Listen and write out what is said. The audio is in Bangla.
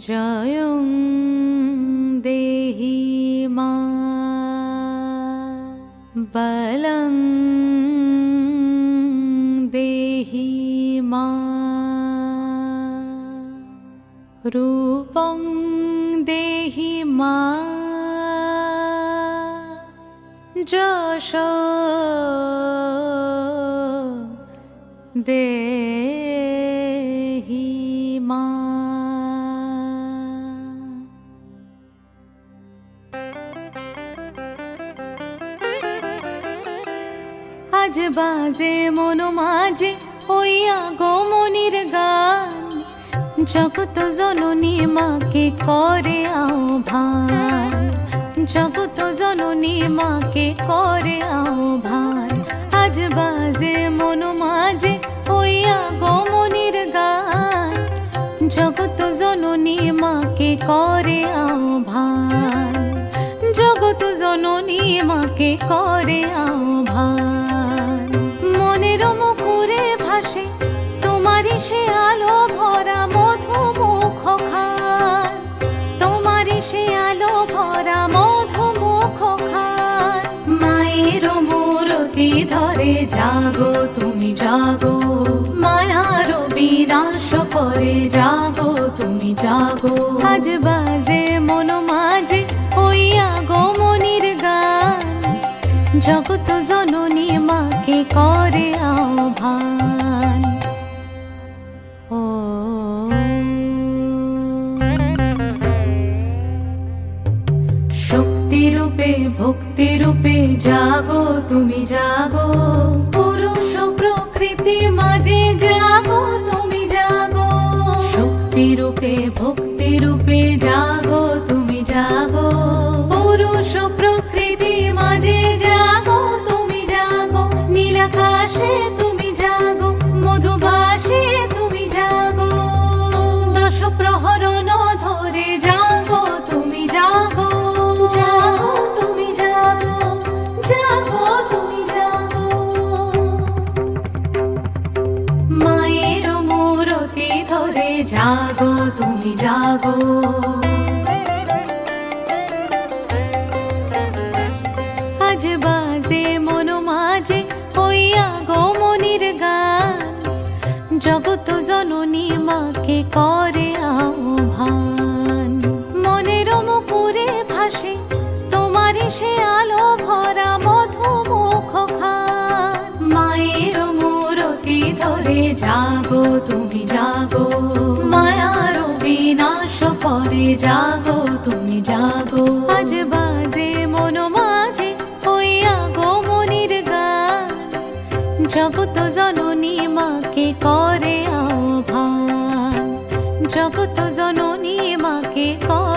জয়ং দেহি মা বলং দেহি মা রূপং দেহি মা যশ দেহি মা। আজ বাজে মন মাঝে ওই আগমনীর গান, জগত জননী মাকে করে আহ্বান, জগত জননী মাকে করে আহ্বান। আজ বাজে মন মাঝে ওই আগমনীর গান, জগত জননী মাকে করে আহ্বান, জগত জননী মাকে করে আহ্বান। মনের মুখরে ভাসে তোমারই সে আলো ভরা মধুমুখ খান, তোমারই সে আলো ভরা মধুমুখ খান। মায়ের মূরতি ধরে জাগো তুমি জাগো, মায়ার বিনাশ করে জাগো তুমি জাগো। আজ বাজে মন মাঝে ওই আগমনীর গান, জগত জননী মাকে করে আহ্বান। ও শক্তি রূপে ভক্তি রূপে জাগো তুমি জাগো, পুরুষ প্রকৃতি মাঝে জাগো তুমি জাগো। শক্তি রূপে ভক্তি রূপে জাগো তুমি জাগো, পুরুষ প্রকৃতি মাঝে জাগো তুমি জাগো। নীলাকাশে তুমি জাগো, মধুভাসে তুমি জাগো, দশ প্রহরণ ধরে জাগো তুমি জাগো, জাগো তুমি জাগো, জাগো তুমি জাগো। মায়ের মূরতি ধরে জাগো তুমি জাগো। আজ বাজে মন মাঝে ওই আগমনীর গান, জগত জননী মাকে করে আহ্বান। মনের মুখরে ভাসে তোমারই সে আলো ভরা মধুমুখ খান। মায়ের মূরতি ধরে জাগো তুমি জাগো, মায়ার বিনাশ করে জাগো তুমি জাগো। আজ বাজে মন মাঝে ওই আগমনীর গান, জগত জননী মাকে করে আহ্বান, জগত জননী মাকে করে